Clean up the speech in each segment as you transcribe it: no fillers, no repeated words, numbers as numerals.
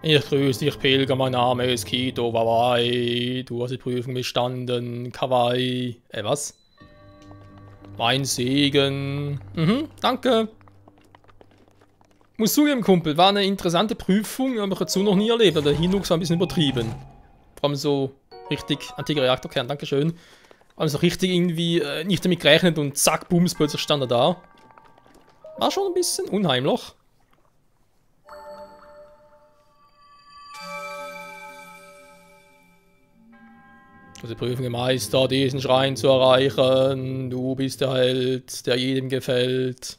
Ich grüße dich, Pilger, mein Name ist Kito Wawai. Du hast die Prüfung bestanden. Kawaii. Was? Mein Segen. Danke. Muss zugeben, Kumpel, war eine interessante Prüfung, aber ich habe dazu noch nie erlebt. Der Hinux war ein bisschen übertrieben. Vor allem so richtig antiker Reaktorkern, dankeschön. Also richtig irgendwie nicht damit gerechnet und zack, bums, plötzlich stand er da. War schon ein bisschen unheimlich. Du hast die Prüfung gemeistert, diesen Schrein zu erreichen. Du bist der Held, der jedem gefällt.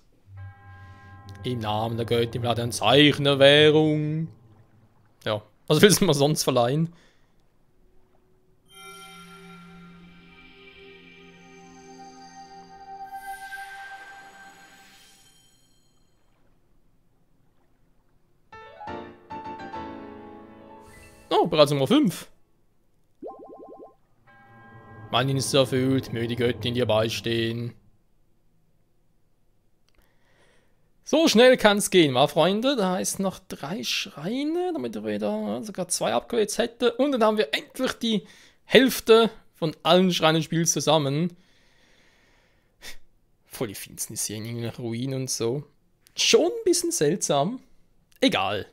Im Namen der Göttin hat ein Zeichen der Währung. Ja, was willst du mir sonst verleihen? Oh, bereits Nummer 5. Mein Dienst ist erfüllt, möge die Göttin dir beistehen. So schnell kann es gehen, wa, Freunde? Da heißt noch 3 Schreine, damit wir wieder sogar 2 Upgrades hätte. Und dann haben wir endlich die Hälfte von allen Schreinen des Spiels zusammen. Voll die Finsternis hier in irgendeiner Ruinen und so. Schon ein bisschen seltsam. Egal.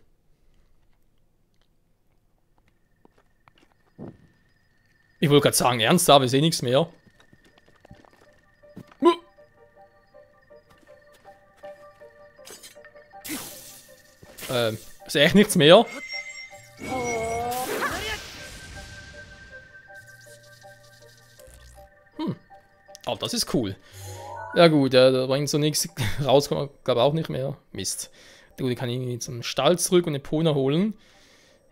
Ich wollte gerade sagen, ernsthaft, ich sehe nichts mehr. Ist echt nichts mehr. Oh, das ist cool. Ja gut, da bringt so nichts raus, glaube ich auch nicht mehr. Mist. Gut, ich kann ihn zum Stall zurück und Epona holen.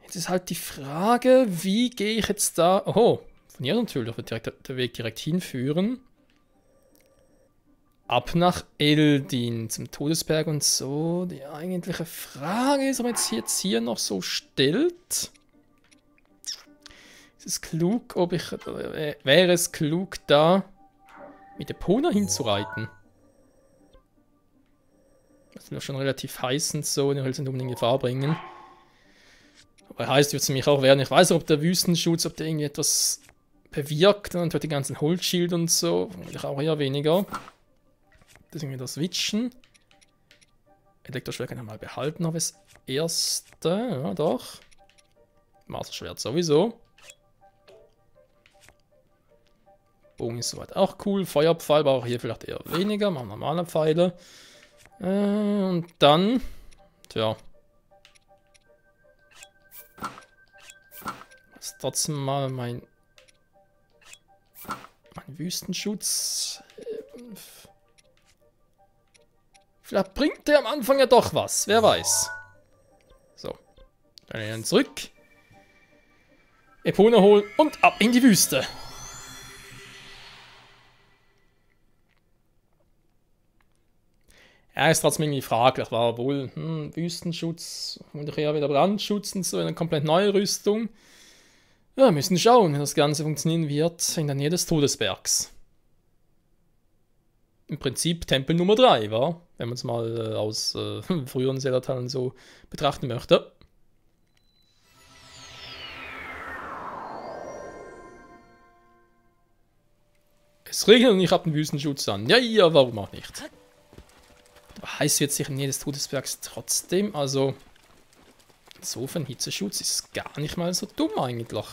Jetzt ist halt die Frage, wie gehe ich jetzt da... Oh, von hier natürlich wird der Weg direkt hinführen. Ab nach Eldin, zum Todesberg und so. Die eigentliche Frage ist, ob man jetzt hier noch so stellt. Ist es klug, ob ich... wäre es klug, da mit Epona hinzureiten? Das wird schon relativ heiß und so, den will es nicht unbedingt in Gefahr bringen. Aber heißt, wird es mich auch werden. Ich weiß nicht, ob der Wüstenschutz, ob der irgendwie etwas bewirkt und hat die ganzen Holzschild und so. Vielleicht auch eher weniger. Deswegen wieder switchen. Elektroschwert kann ich mal behalten, aber das erste. Ja, doch. Masterschwert sowieso. Bogen ist soweit auch cool. Feuerpfeil brauche ich hier vielleicht eher weniger. Machen normale Pfeile. Und dann. Tja. Das ist trotzdem mal mein Wüstenschutz. Vielleicht bringt der am Anfang ja doch was. Wer weiß. So. Dann zurück. Epona holen und ab in die Wüste. Er ist trotzdem irgendwie fraglich. War wohl Wüstenschutz und eher wieder Brandschutz und so. Eine komplett neue Rüstung. Ja, wir müssen schauen, wie das Ganze funktionieren wird in der Nähe des Todesbergs. Im Prinzip Tempel Nummer 3, war, wenn man es mal aus früheren Zelda-Teilen so betrachten möchte. Es regnet und ich habe den Wüstenschutz an. Ja, ja, warum auch nicht. Aber heiß wird sich in der Nähe des Todesbergs trotzdem, also insofern Hitzeschutz ist gar nicht mal so dumm eigentlich.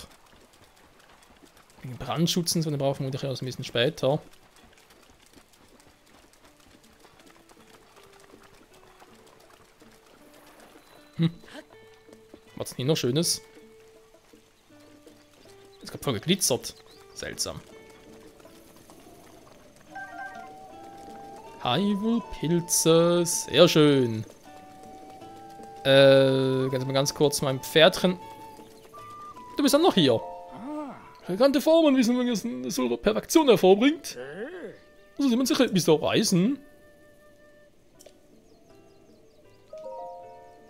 Wegen Brandschutz und so, den brauchen wir erst ein bisschen später. Was ist denn hier noch Schönes? Es gab voll geglitzert. Seltsam. Hyrule-Pilze. Sehr schön. Mal ganz kurz mein Pferdchen. Du bist dann noch hier. Bekannte Formen wissen, wenn es so Perfektion hervorbringt. Also sind wir sicher, bist du auch reisen?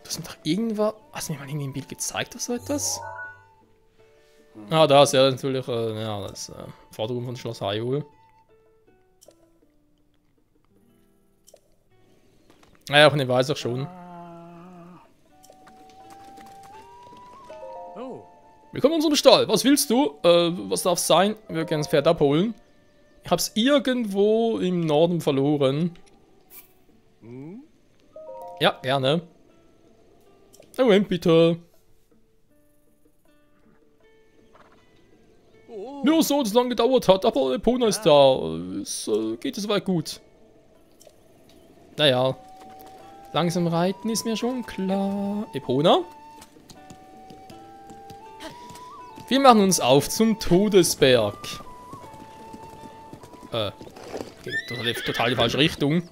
Das sind doch irgendwas. Hast du mir mal irgendwie ein Bild gezeigt, dass so etwas? Ah, da ist ja natürlich ja, das Forderung von Schloss Hyrule. Naja, auch ne, weiß ich schon. Willkommen in unserem Stall. Was willst du? Was darf es sein? Wir können das Pferd abholen. Ich habe es irgendwo im Norden verloren. Ja, gerne. Moment, bitte. Nur so, dass es lange gedauert hat, aber Epona ist da. Es geht soweit gut. Naja. Langsam reiten ist mir schon klar. Epona? Wir machen uns auf zum Todesberg. Geht total die falsche Richtung.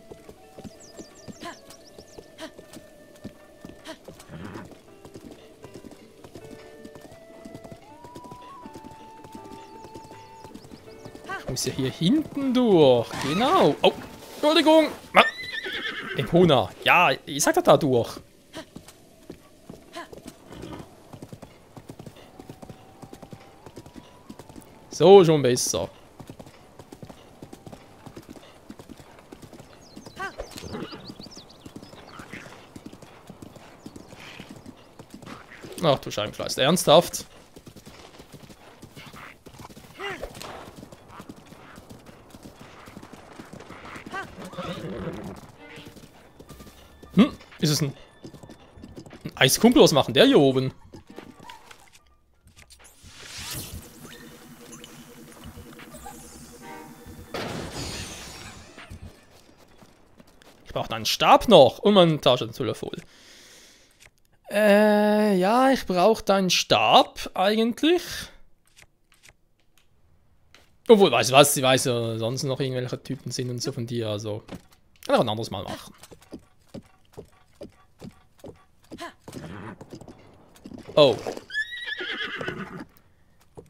Ich muss ja hier hinten durch. Genau. Oh, Entschuldigung. Epona. Ja, ich sag das da durch. So, schon besser. Ach du Scheibenkleist, ernsthaft? Ist es ein Eiskumpel? Was machen der hier oben? Ich brauche einen Stab noch und meine Tasche natürlich voll. Ja, ich brauche deinen Stab eigentlich. Obwohl, weißt du was, ich weiß ja sonst noch irgendwelche Typen sind und so von dir, also kann ich auch ein anderes Mal machen. Oh.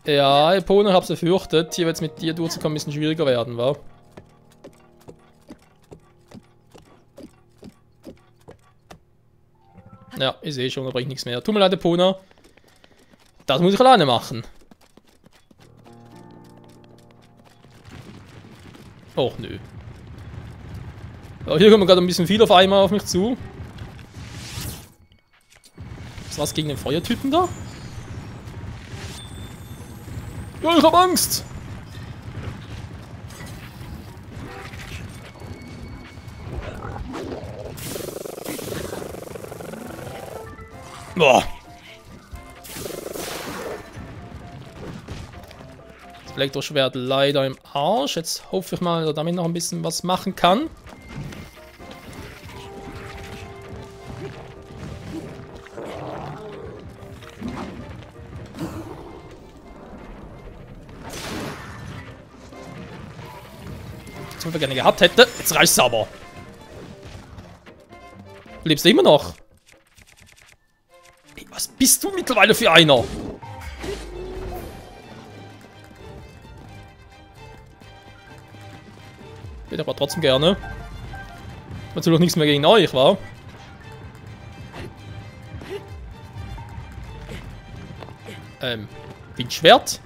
Ja, Epona, hab's befürchtet. Hier wird es mit dir durchzukommen ein bisschen schwieriger werden, wa? Ja, ich sehe schon, da bringt nichts mehr. Tut mir leid, Epona. Das muss ich alleine machen. Och, nö. Ja, hier kommen gerade ein bisschen viel auf einmal auf mich zu. Ist was gegen den Feuertypen da? Ja, ich hab Angst! Boah! Das Elektroschwert leider im Arsch. Jetzt hoffe ich mal, dass er damit noch ein bisschen was machen kann. Was ich gerne gehabt hätte. Jetzt reicht's aber. Du lebst immer noch. Ey, was bist du mittlerweile für einer? Geht aber trotzdem gerne. Natürlich nichts mehr gegen euch, wa? Windschwert?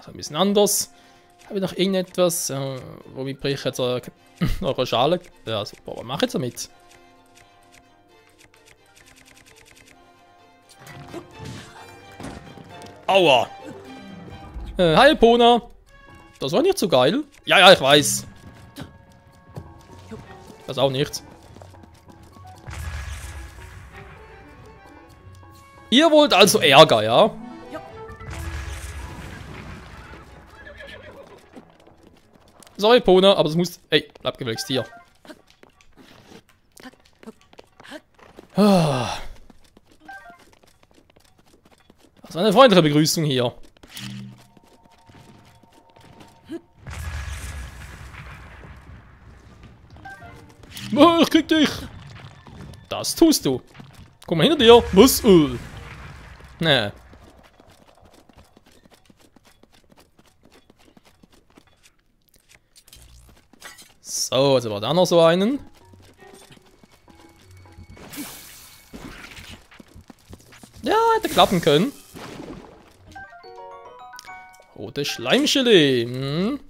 Ein bisschen anders. Habe ich noch irgendetwas? Womit bringe ich jetzt eure Schale? Ja, super. Was mache ich jetzt damit? Aua! Hi, Epona! Das war nicht so geil. Ja, ja, ich weiß. Das auch nicht. Ihr wollt also Ärger, ja? Sorry, Epona, aber es muss... Ey, bleib gefälligst hier. Das war eine freundliche Begrüßung hier. Oh, ich krieg dich. Das tust du. Komm mal hinter dir. Was? Nee. So, jetzt war da noch so einen. Ja, hätte klappen können. Rote Schleimgelee. Hm.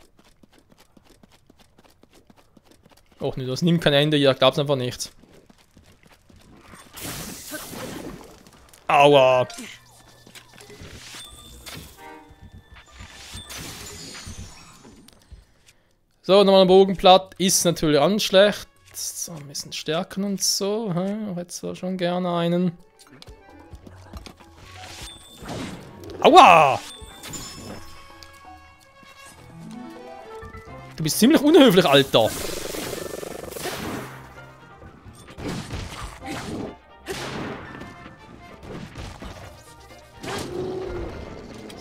Och nee, das nimmt kein Ende hier, gab's einfach nicht. Aua! So, nochmal ein Bogen platt. Ist natürlich auch nicht schlecht. So, ein bisschen stärken und so. Ich hätte zwar schon gerne einen. Aua! Du bist ziemlich unhöflich, Alter.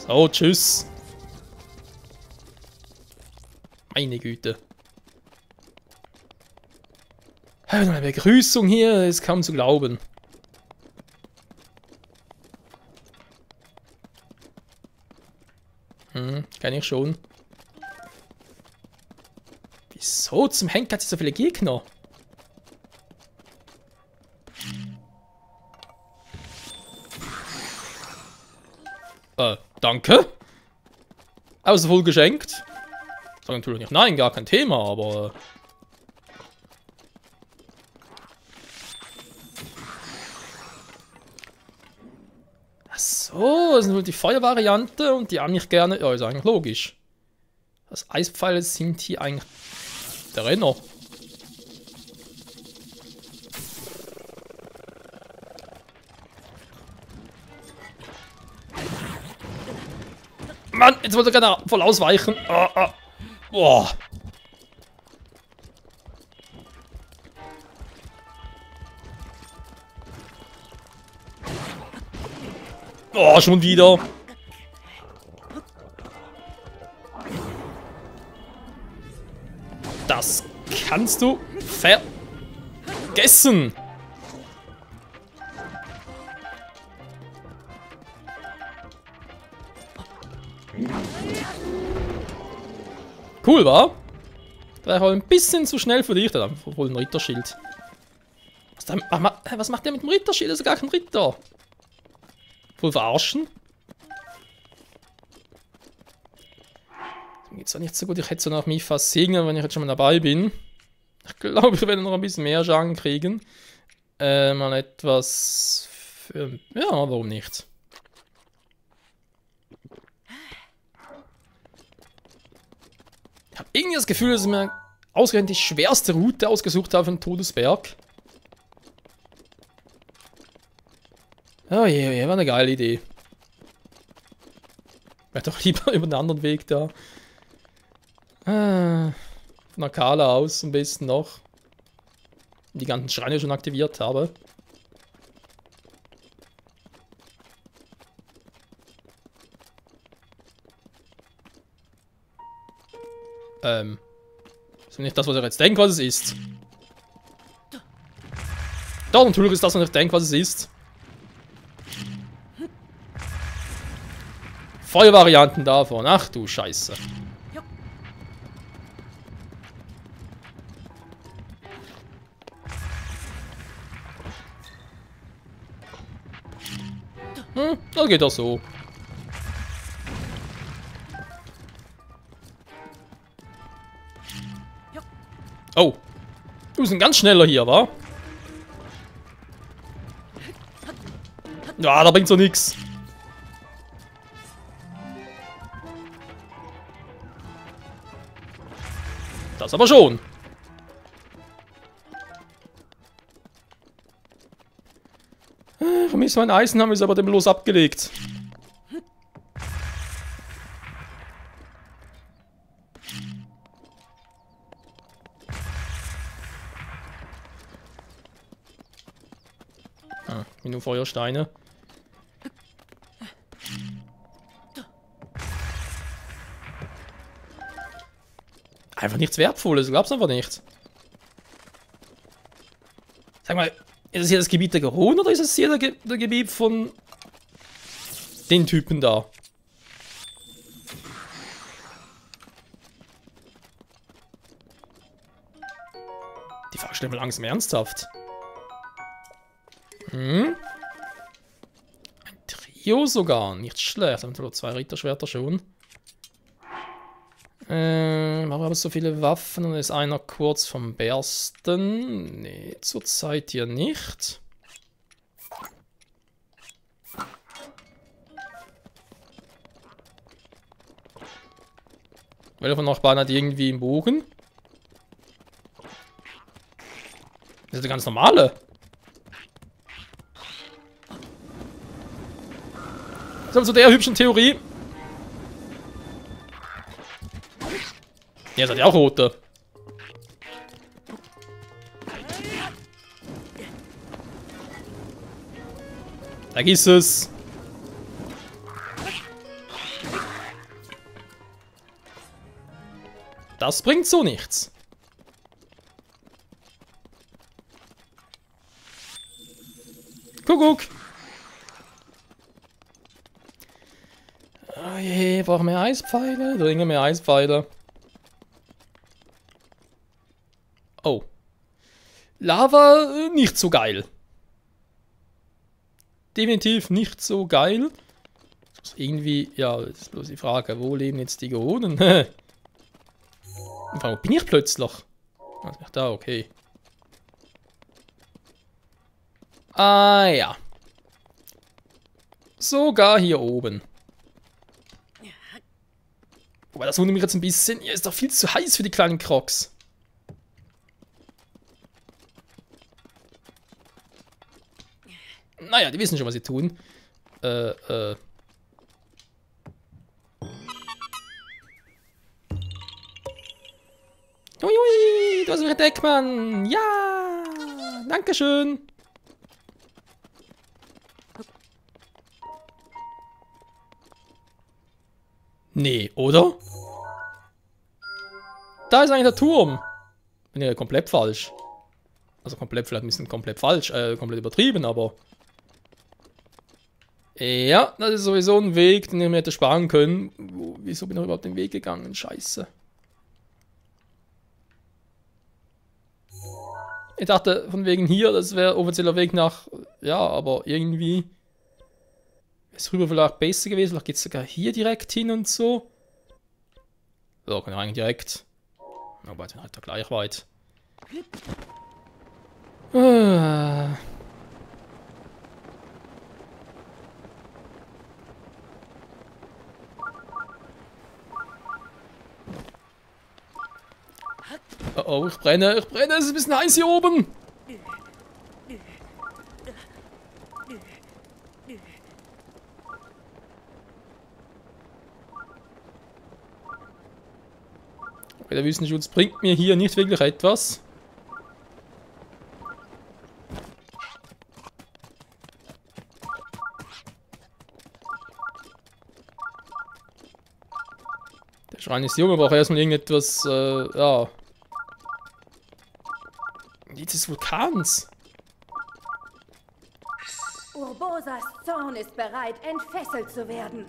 So, tschüss. Meine Güte. Eine Begrüßung hier ist kaum zu glauben. Kenn ich schon. Wieso zum Henker hat sie so viele Gegner? Danke. Also wohl geschenkt. Sag natürlich nicht nein, gar kein Thema, aber... Ach so, das ist nur die Feuervariante und die haben nicht gerne... Ja, ist eigentlich logisch. Das Eispfeile sind hier eigentlich... Der Renner. Mann, jetzt wollte er gerade voll ausweichen. Boah. Oh, schon wieder. Das kannst du vergessen. Cool, war? Der war ein bisschen zu schnell für dich. Der hat wohl ein Ritterschild. Was macht der mit dem Ritterschild? Das ist gar kein Ritter. Voll verarschen. Mir geht's zwar nicht so gut. Ich hätte so nach Mifas segnen, wenn ich jetzt schon mal dabei bin. Ich glaube, ich werde noch ein bisschen mehr Schaden kriegen. Mal etwas für... Ja, warum nicht? Ich habe irgendwie das Gefühl, dass ich mir ausgerechnet die schwerste Route ausgesucht habe für den Todesberg. Oh je, war eine geile Idee. Wäre doch lieber über einen anderen Weg da. Von Akala aus am besten noch. Die ganzen Schreine schon aktiviert habe. Ist nicht das, was ich jetzt denke, was es ist. Doch, natürlich ist das, was ich denke, was es ist. Feuervarianten davon. Ach du Scheiße. Das geht doch so. Oh. Du bist ein ganz schneller hier, wa? Ja, da bringt so nix. Das aber schon. Vermisst mein Eisen, haben wir es aber dem Los abgelegt. Nur Feuersteine. Einfach nichts Wertvolles, glaub's einfach nicht. Sag mal, ist es hier das Gebiet der Geruhen oder ist es hier der Gebiet von den Typen da? Die Frage stellen wir langsam ernsthaft. Ein Trio sogar, nicht schlecht. Haben wir 2 Ritterschwerter schon. Warum haben wir so viele Waffen und ist einer kurz vom Bersten? Nee, zurzeit hier nicht. Welcher von Nachbarn hat irgendwie einen Bogen? Das ist der ganz normale. Das ist also der hübschen Theorie. Ja, seid ihr auch rote. Vergiss es. Das bringt so nichts. Kuckuck. Oh je, brauchen wir Eispfeile? Dringend mehr Eispfeile. Oh. Lava nicht so geil. Definitiv nicht so geil. Irgendwie, ja, das ist bloß die Frage, wo leben jetzt die Geonen? Wo bin ich plötzlich? Also, da, okay. Ah ja. Sogar hier oben. Wobei, das wundert mich jetzt ein bisschen. Hier ist doch viel zu heiß für die kleinen Crocs. Naja, die wissen schon, was sie tun. Uiui, du hast mich entdeckt, Mann. Ja, dankeschön. Nee, oder? Da ist eigentlich der Turm. Bin ja komplett falsch. Also komplett, vielleicht ein bisschen komplett falsch, komplett übertrieben, aber... Ja, das ist sowieso ein Weg, den ich mir hätte sparen können. Wieso bin ich überhaupt den Weg gegangen? Scheiße. Ich dachte von wegen hier, das wäre offizieller Weg nach... Ja, aber irgendwie... Ist rüber vielleicht besser gewesen. Vielleicht geht es sogar hier direkt hin und so. So, kann ich eigentlich direkt... Aber jetzt halt da gleich weit. Oh, oh, ich brenne, es ist ein bisschen heiß hier oben. Okay, der Wüstenschutz bringt mir hier nicht wirklich etwas. Der Schrein ist jung, aber auch erstmal irgendetwas, ja. Lied des Vulkans. Urbosas Zorn ist bereit, entfesselt zu werden.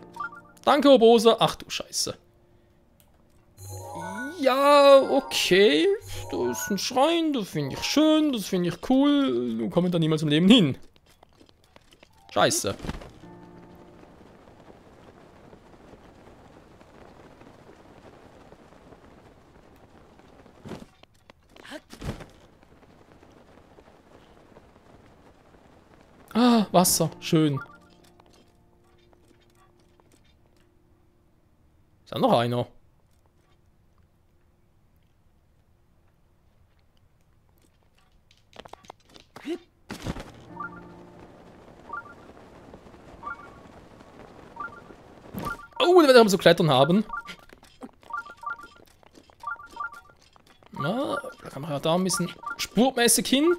Danke, Urbosa. Ach du Scheiße. Ja, okay. Da ist ein Schrein, das finde ich schön, das finde ich cool. Du kommst da niemals im Leben hin. Scheiße. Ah, Wasser. Schön. Ist da noch einer? Oh, da werden wir so klettern haben. Na, da kann man ja da ein bisschen spurtmäßig hin.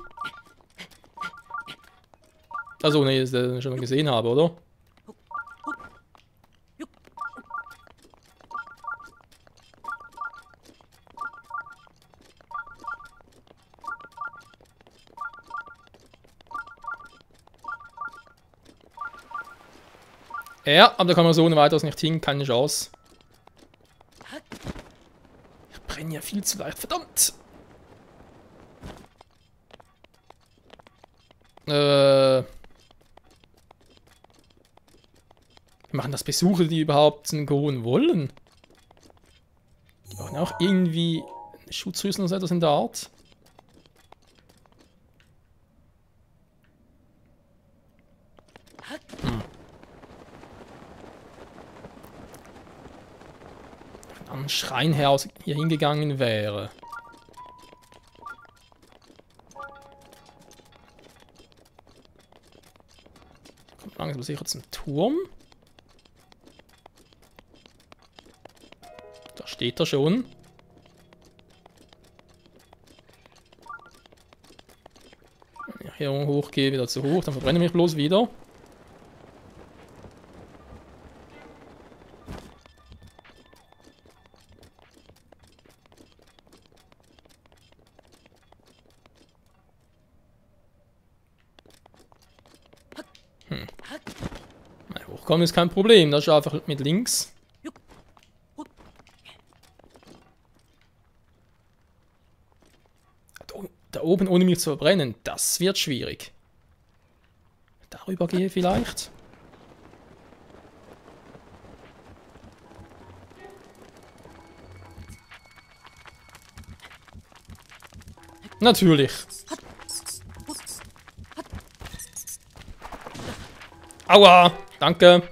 Also, ne, das ich schon gesehen habe, oder? Ja, aber da kann man so ohne weiteres nicht hin, keine Chance. Ich brenne ja viel zu leicht, verdammt! Machen das Besucher, die überhaupt einen Goron wollen? brauchen auch irgendwie Schutzrüstung oder so etwas in der Art. Ein Schrein her aus hier hingegangen wäre. Kommt langsam sicher zum Turm. Da steht er schon. Wenn ich hier hochgehe, wieder zu hoch, dann verbrenne ich mich bloß wieder. Hochkommen ist kein Problem, das ist einfach mit links. Da oben ohne mich zu verbrennen, das wird schwierig. Darüber gehe vielleicht. Natürlich. Aua, danke.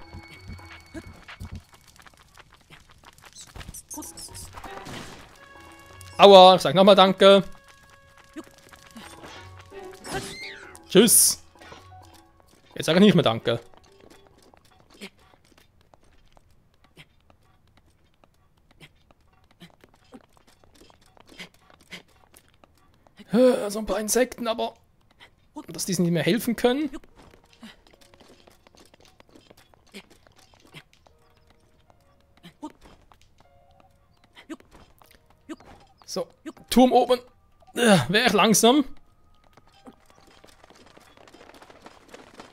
Aua, ich sag nochmal danke. Tschüss. Jetzt sage ich nicht mehr danke. So ein paar Insekten, aber dass die nicht mehr helfen können. So, Turm oben. Wäre ich langsam.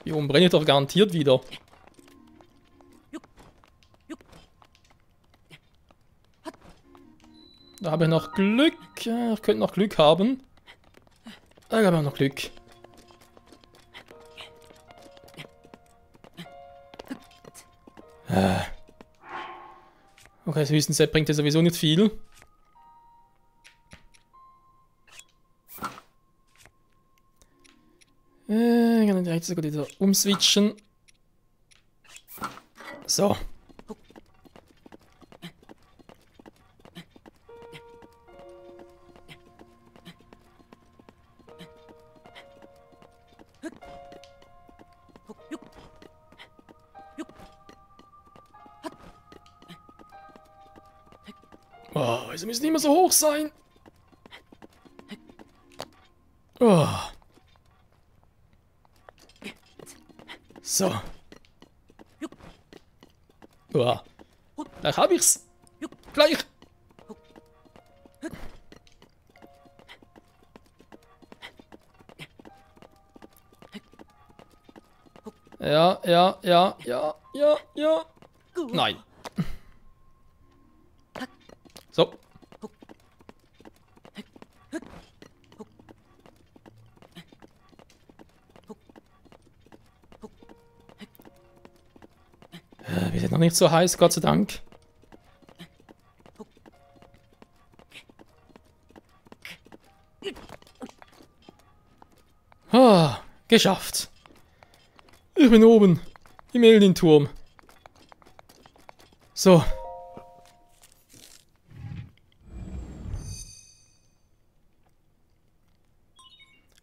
Hier oben brenne ich doch garantiert wieder. Da habe ich noch Glück. Ich könnte noch Glück haben. Da habe ich noch Glück. Okay, das Wüstenset bringt ja sowieso nicht viel. Ich kann direkt sogar wieder umswitchen. So. Oh, wieso müssen die immer so hoch sein? Oh. So. Uah. Gleich hab ich's. Gleich. Ja. Nein. So. Wir sind noch nicht so heiß, Gott sei Dank. Ah, geschafft. Ich bin oben. Im Eldin-Turm. So.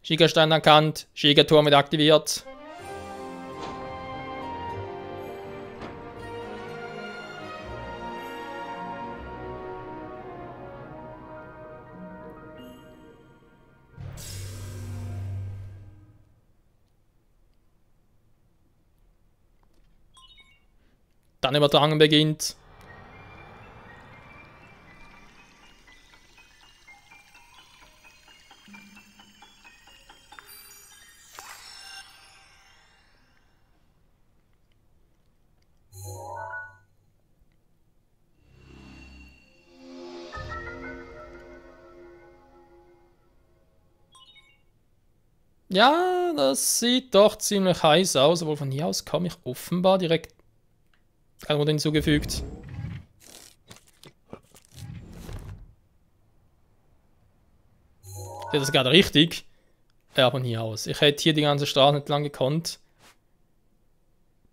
Schiegerstein erkannt. Schiegerturm wird aktiviert. Dann Übertragung beginnt. Ja, das sieht doch ziemlich heiß aus, aber von hier aus komme ich offenbar direkt. Kein Wurde hinzugefügt. Das ist gerade richtig. Ja, von hier aus. Ich hätte hier die ganze Straße entlang gekonnt.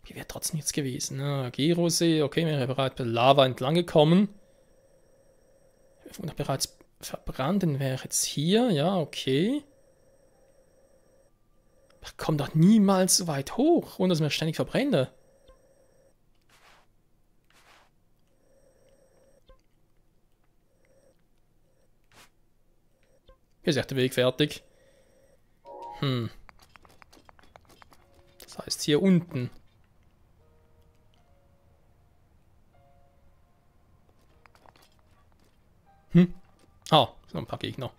Hier wäre trotzdem nichts gewesen. Ne? Gerosee, okay, wir wären bereits bei Lava entlang gekommen. Wir wurden bereits verbrannt, dann wäre jetzt hier. Ja, okay. Ich komme doch niemals so weit hoch, ohne dass ich mich ständig verbrenne. Hier ist ja der Weg fertig. Das heißt hier unten. Ah, so ein paar Gegner.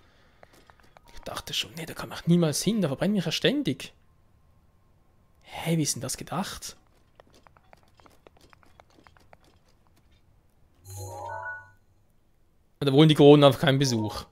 Ich dachte schon, nee, da kann man niemals hin, da verbrennen mich ja ständig. Hey, wie ist denn das gedacht? Da wollen die Kronen einfach keinen Besuch.